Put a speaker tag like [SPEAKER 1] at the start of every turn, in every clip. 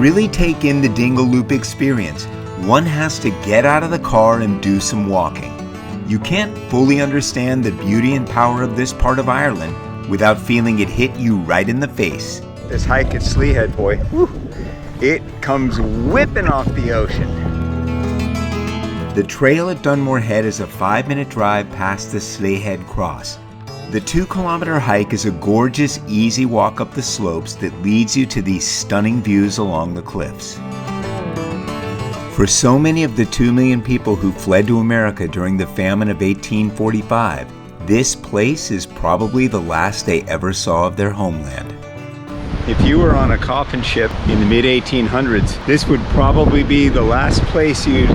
[SPEAKER 1] really take in the Dingle Loop experience, one has to get out of the car and do some walking. You can't fully understand the beauty and power of this part of Ireland without feeling it hit you right in the face. This hike at Sleehead, boy, whew, it comes whipping off the ocean. The trail at Dunmore Head is a 5-minute drive past the Sleehead Cross. The 2-kilometer hike is a gorgeous, easy walk up the slopes that leads you to these stunning views along the cliffs. For so many of the 2 million people who fled to America during the famine of 1845, this place is probably the last they ever saw of their homeland. If you were on a coffin ship in the mid-1800s, this would probably be the last place you'd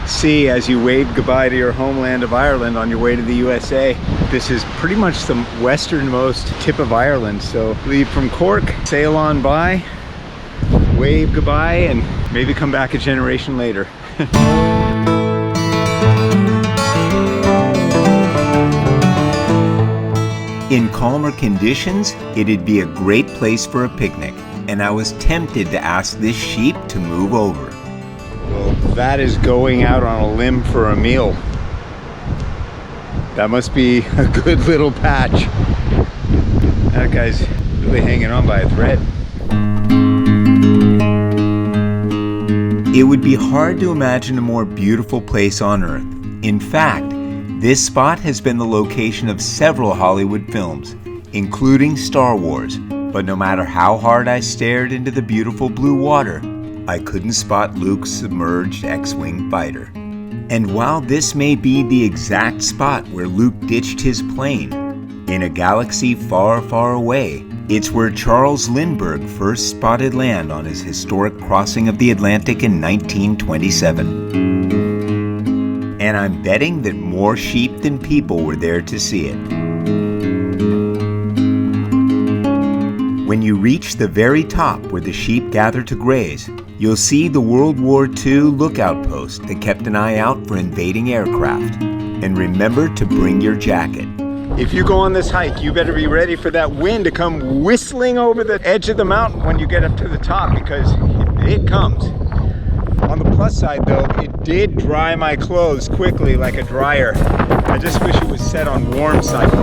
[SPEAKER 1] see as you waved goodbye to your homeland of Ireland on your way to the USA. This is pretty much the westernmost tip of Ireland, so leave from Cork, sail on by, wave goodbye, and maybe come back a generation later. In calmer conditions, it'd be a great place for a picnic, and I was tempted to ask this sheep to move over. Well, that is going out on a limb for a meal. That must be a good little patch. That guy's really hanging on by a thread. It would be hard to imagine a more beautiful place on Earth. In fact, this spot has been the location of several Hollywood films, including Star Wars, but no matter how hard I stared into the beautiful blue water, I couldn't spot Luke's submerged X-Wing fighter. And while this may be the exact spot where Luke ditched his plane, in a galaxy far, far away, it's where Charles Lindbergh first spotted land on his historic crossing of the Atlantic in 1927. And I'm betting that more sheep than people were there to see it. When you reach the very top where the sheep gather to graze, you'll see the World War II lookout post that kept an eye out for invading aircraft. And remember to bring your jacket. If you go on this hike, you better be ready for that wind to come whistling over the edge of the mountain when you get up to the top, because it comes. On the plus side though, it did dry my clothes quickly like a dryer. I just wish it was set on warm cycle.